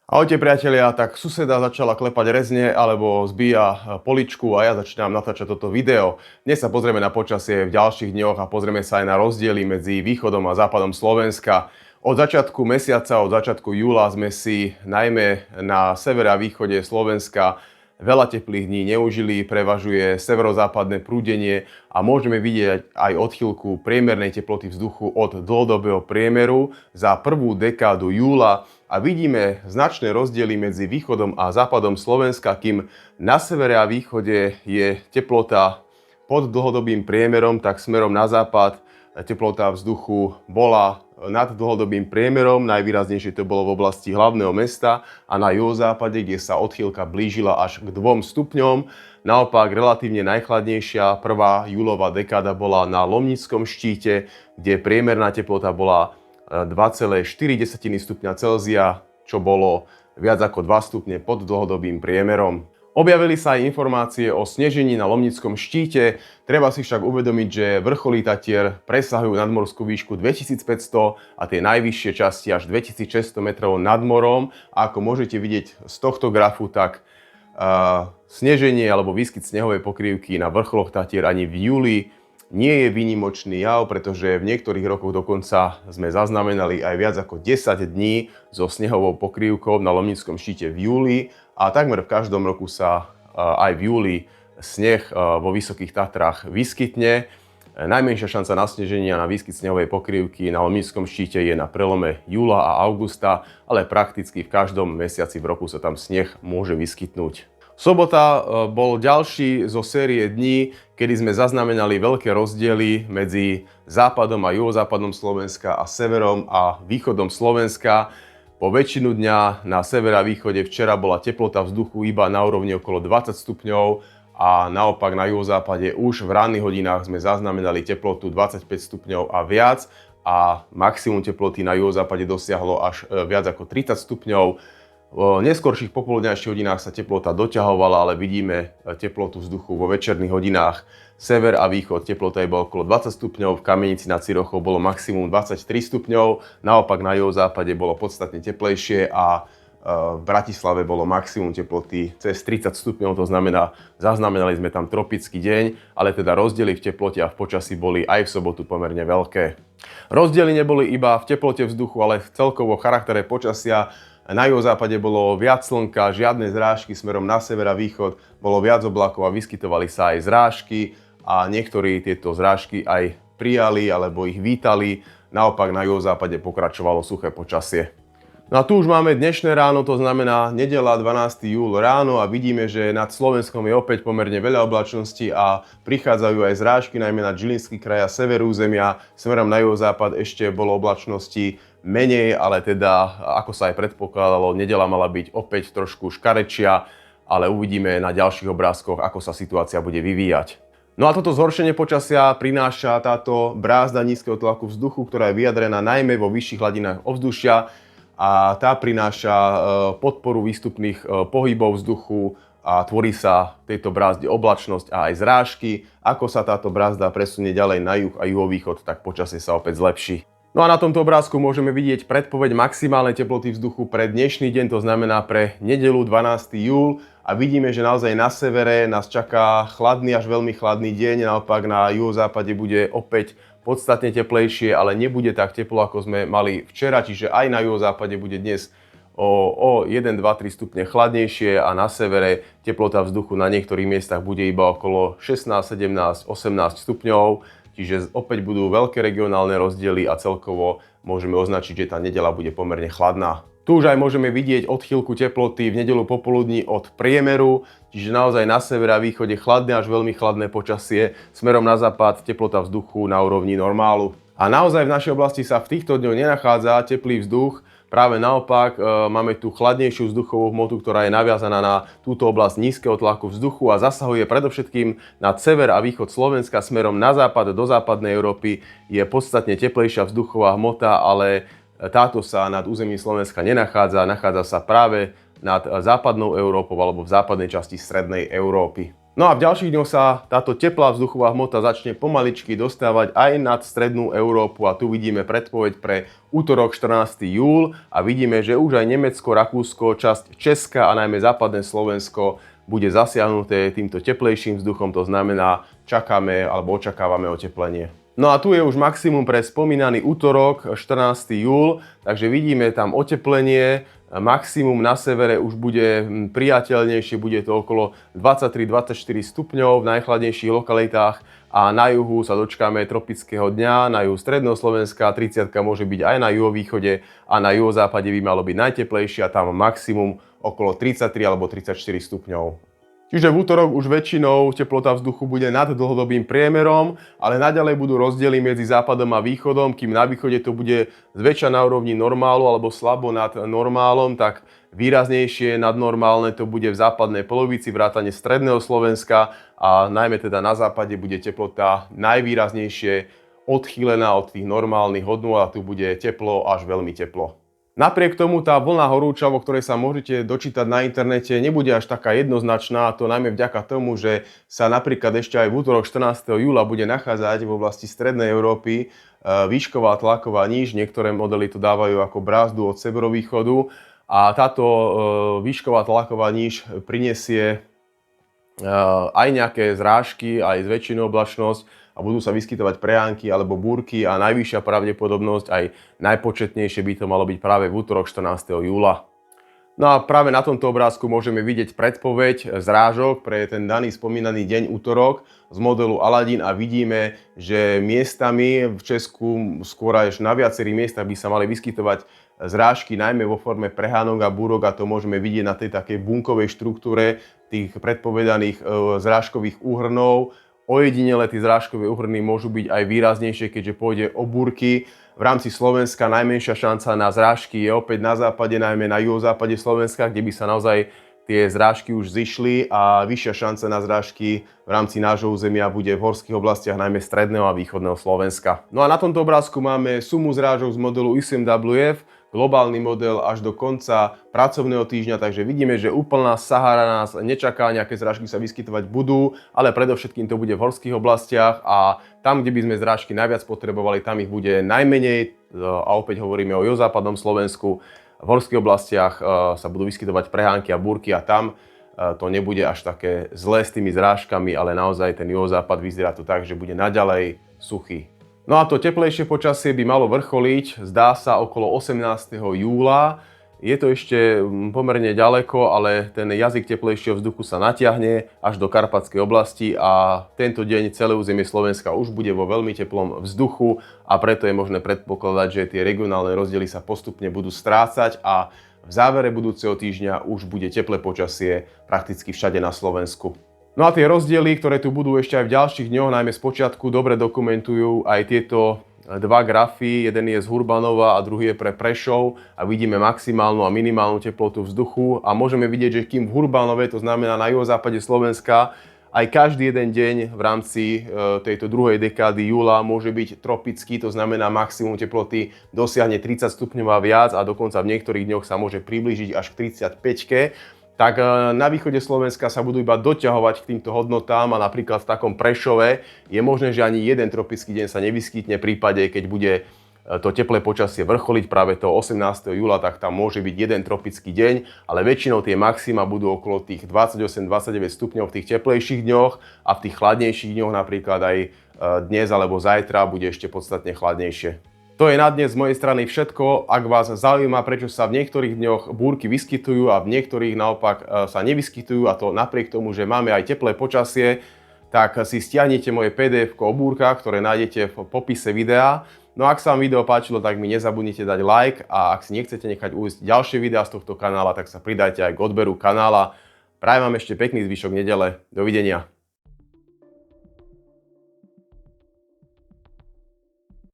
Ahojte priatelia, tak suseda začala klepať rezne alebo zbíja poličku a ja začínam natáčať toto video. Dnes sa pozrieme na počasie v ďalších dňoch a pozrieme sa aj na rozdiely medzi východom a západom Slovenska. Od začiatku mesiaca, od začiatku júla sme si najmä na severe a východe Slovenska veľa teplých dní neužili, prevažuje severozápadné prúdenie a môžeme vidieť aj odchýlku priemernej teploty vzduchu od dlhodobého priemeru za prvú dekádu júla a vidíme značné rozdiely medzi východom a západom Slovenska, kým na severe a východe je teplota pod dlhodobým priemerom, tak smerom na západ teplota vzduchu bola nad dlhodobým priemerom, najvýraznejšie to bolo v oblasti hlavného mesta a na juhozápade, kde sa odchýlka blížila až k 2 stupňom. Naopak relatívne najchladnejšia prvá júlová dekáda bola na Lomnickom štíte, kde priemerná teplota bola 2,4 stupňa Celzia, čo bolo viac ako 2 stupne pod dlhodobým priemerom. Objavili sa aj informácie o snežení na Lomnickom štíte, treba si však uvedomiť, že vrcholy Tatier presahujú nadmorskú výšku 2500 a tie najvyššie časti až 2600 metrov nad morom. A ako môžete vidieť z tohto grafu, tak sneženie alebo výskyt snehovej pokrývky na vrcholoch Tatier ani v júli nie je výnimočný jav, pretože v niektorých rokoch dokonca sme zaznamenali aj viac ako 10 dní so snehovou pokrývkou na Lomnickom štíte v júli a takmer v každom roku sa aj v júli sneh vo Vysokých Tatrách vyskytne. Najmenšia šanca na sneženie a na výskyt snehovej pokrývky na Lomnickom štíte je na prelome júla a augusta, ale prakticky v každom mesiaci v roku sa tam sneh môže vyskytnúť. Sobota bol ďalší zo série dní, kedy sme zaznamenali veľké rozdiely medzi západom a juhozápadom Slovenska a severom a východom Slovenska. Po väčšinu dňa na severe a východe včera bola teplota vzduchu iba na úrovni okolo 20 stupňov a naopak na juhozápade už v ranných hodinách sme zaznamenali teplotu 25 stupňov a viac a maximum teploty na juhozápade dosiahlo až viac ako 30 stupňov. V neskorších popoludňajších hodinách sa teplota doťahovala, ale vidíme teplotu vzduchu vo večerných hodinách. Sever a východ teplota iba okolo 20 stupňov, v Kamenici nad Cirochou bolo maximum 23 stupňov, naopak na juhozápade bolo podstatne teplejšie a v Bratislave bolo maximum teploty cez 30 stupňov, to znamená, zaznamenali sme tam tropický deň, ale teda rozdiely v teplote a v počasí boli aj v sobotu pomerne veľké. Rozdiely neboli iba v teplote vzduchu, ale celkovo v charaktere počasia. Na juhozápade bolo viac slnka, žiadne zrážky, smerom na sever a východ bolo viac oblakov a vyskytovali sa aj zrážky a niektorí tieto zrážky aj prijali alebo ich vítali. Naopak na juhozápade pokračovalo suché počasie. No a tu už máme dnešné ráno, to znamená nedeľa 12. júl ráno a vidíme, že nad Slovenskom je opäť pomerne veľa oblačností a prichádzajú aj zrážky, najmä na Žilinský kraj a sever územia. Smerom na juhozápad ešte bolo oblačností menej, ale teda, ako sa aj predpokladalo, nedeľa mala byť opäť trošku škarečia, ale uvidíme na ďalších obrázkoch, ako sa situácia bude vyvíjať. No a toto zhoršenie počasia prináša táto brázda nízkeho tlaku vzduchu, ktorá je vyjadrená najmä vo vyšších hladinách ovzdušia a tá prináša podporu výstupných pohybov vzduchu a tvorí sa v tejto brázde oblačnosť a aj zrážky. Ako sa táto brázda presunie ďalej na juh a juhovýchod, tak počasie sa opäť zlepší. No a na tomto obrázku môžeme vidieť predpoveď maximálnej teploty vzduchu pre dnešný deň, to znamená pre nedeľu 12. júl. A vidíme, že naozaj na severe nás čaká chladný až veľmi chladný deň, naopak na juhozápade bude opäť podstatne teplejšie, ale nebude tak teplo, ako sme mali včera, čiže aj na juhozápade bude dnes o 1, 2, 3 stupne chladnejšie a na severe teplota vzduchu na niektorých miestach bude iba okolo 16, 17, 18 stupňov. Čiže opäť budú veľké regionálne rozdiely a celkovo môžeme označiť, že tá nedeľa bude pomerne chladná. Tu už aj môžeme vidieť odchýlku teploty v nedeľu popoludní od priemeru, čiže naozaj na severe a východe chladné až veľmi chladné počasie, smerom na západ teplota vzduchu na úrovni normálu. A naozaj v našej oblasti sa v týchto dňoch nenachádza teplý vzduch, práve naopak máme tu chladnejšiu vzduchovú hmotu, ktorá je naviazaná na túto oblasť nízkeho tlaku vzduchu a zasahuje predovšetkým na sever a východ Slovenska smerom na západ do západnej Európy. Je podstatne teplejšia vzduchová hmota, ale táto sa nad územím Slovenska nenachádza, nachádza sa práve nad západnou Európou alebo v západnej časti strednej Európy. No a v ďalších dňoch sa táto teplá vzduchová hmota začne pomaličky dostávať aj nad strednú Európu a tu vidíme predpoveď pre útorok 14. júl a vidíme, že už aj Nemecko, Rakúsko, časť Česka a najmä západné Slovensko bude zasiahnuté týmto teplejším vzduchom, to znamená čakáme alebo očakávame oteplenie. No a tu je už maximum pre spomínaný útorok 14. júl, takže vidíme tam oteplenie. Maximum na severe už bude priateľnejšie, bude to okolo 23-24 stupňov v najchladnejších lokalitách a na juhu sa dočkáme tropického dňa, na juhu stredného Slovenska 30 môže byť aj na juhovýchode a na juhozápade by malo byť najteplejšie a tam maximum okolo 33 alebo 34 stupňov. Čiže v útorok už väčšinou teplota vzduchu bude nad dlhodobým priemerom, ale naďalej budú rozdiely medzi západom a východom, kým na východe to bude zväčša na úrovni normálu alebo slabo nad normálom, tak výraznejšie nadnormálne to bude v západnej polovici vrátane stredného Slovenska a najmä teda na západe bude teplota najvýraznejšie odchýlená od tých normálnych hodnôt a tu bude teplo až veľmi teplo. Napriek tomu tá vlna horúčav, o ktorej sa môžete dočítať na internete, nebude až taká jednoznačná, a to najmä vďaka tomu, že sa napríklad ešte aj v útorok 14. júla bude nachádzať v oblasti strednej Európy výšková tlaková níž. Niektoré modely to dávajú ako brázdu od severovýchodu a táto výšková tlaková níž prinesie aj nejaké zrážky, aj zväčšenú oblačnosť a budú sa vyskytovať prehánky alebo búrky a najvyššia pravdepodobnosť, aj najpočetnejšie by to malo byť práve v útorok 14. júla. No a práve na tomto obrázku môžeme vidieť predpoveď zrážok pre ten daný spomínaný deň útorok z modelu Aladin a vidíme, že miestami v Česku, skôr až na viacerých miestach by sa mali vyskytovať zrážky, najmä vo forme prehánok a búrok a to môžeme vidieť na tej takej bunkovej štruktúre tých predpovedaných zrážkových úhrnov. Ojedinele tie zrážkové úhrny môžu byť aj výraznejšie, keďže pôjde o búrky. V rámci Slovenska najmenšia šanca na zrážky je opäť na západe, najmä na juhozápade Slovenska, kde by sa naozaj tie zrážky už zišli a vyššia šanca na zrážky v rámci nášho územia bude v horských oblastiach, najmä stredného a východného Slovenska. No a na tomto obrázku máme sumu zrážok z modelu ISMWF, globálny model až do konca pracovného týždňa, takže vidíme, že úplná Sahara nás nečaká, nejaké zrážky sa vyskytovať budú, ale predovšetkým to bude v horských oblastiach a tam, kde by sme zrážky najviac potrebovali, tam ich bude najmenej a opäť hovoríme o juhozápadnom Slovensku. V horských oblastiach sa budú vyskytovať prehánky a búrky a tam to nebude až také zlé s tými zrážkami, ale naozaj ten juhozápad vyzerá to tak, že bude naďalej suchý. No a to teplejšie počasie by malo vrcholiť, zdá sa, okolo 18. júla. Je to ešte pomerne ďaleko, ale ten jazyk teplejšieho vzduchu sa natiahne až do Karpatskej oblasti a tento deň celé územie Slovenska už bude vo veľmi teplom vzduchu a preto je možné predpokladať, že tie regionálne rozdiely sa postupne budú strácať a v závere budúceho týždňa už bude teplé počasie prakticky všade na Slovensku. No a tie rozdiely, ktoré tu budú ešte aj v ďalších dňoch, najmä z počiatku, dobre dokumentujú aj tieto dva grafy. Jeden je z Hurbanova a druhý je pre Prešov a vidíme maximálnu a minimálnu teplotu vzduchu a môžeme vidieť, že kým v Hurbanove, to znamená na juhozápade Slovenska, aj každý jeden deň v rámci tejto druhej dekády júla môže byť tropický, to znamená maximum teploty dosiahne 30 stupňov a viac a dokonca v niektorých dňoch sa môže priblížiť až k 35-ke. Tak na východe Slovenska sa budú iba doťahovať k týmto hodnotám a napríklad v takom Prešove je možné, že ani jeden tropický deň sa nevyskytne v prípade, keď bude to teplé počasie vrcholiť práve toho 18. júla, tak tam môže byť jeden tropický deň, ale väčšinou tie maxima budú okolo tých 28-29 stupňov v tých teplejších dňoch a v tých chladnejších dňoch napríklad aj dnes alebo zajtra bude ešte podstatne chladnejšie. To je na dnes z mojej strany všetko. Ak vás zaujíma, prečo sa v niektorých dňoch búrky vyskytujú a v niektorých naopak sa nevyskytujú, a to napriek tomu, že máme aj teplé počasie, tak si stiahnite moje PDF o búrkach, ktoré nájdete v popise videa. No a ak sa vám video páčilo, tak mi nezabudnite dať like a ak si nechcete nechať ujsť ďalšie videá z tohto kanála, tak sa pridajte aj k odberu kanála. Prajem vám ešte pekný zvyšok nedele. Dovidenia.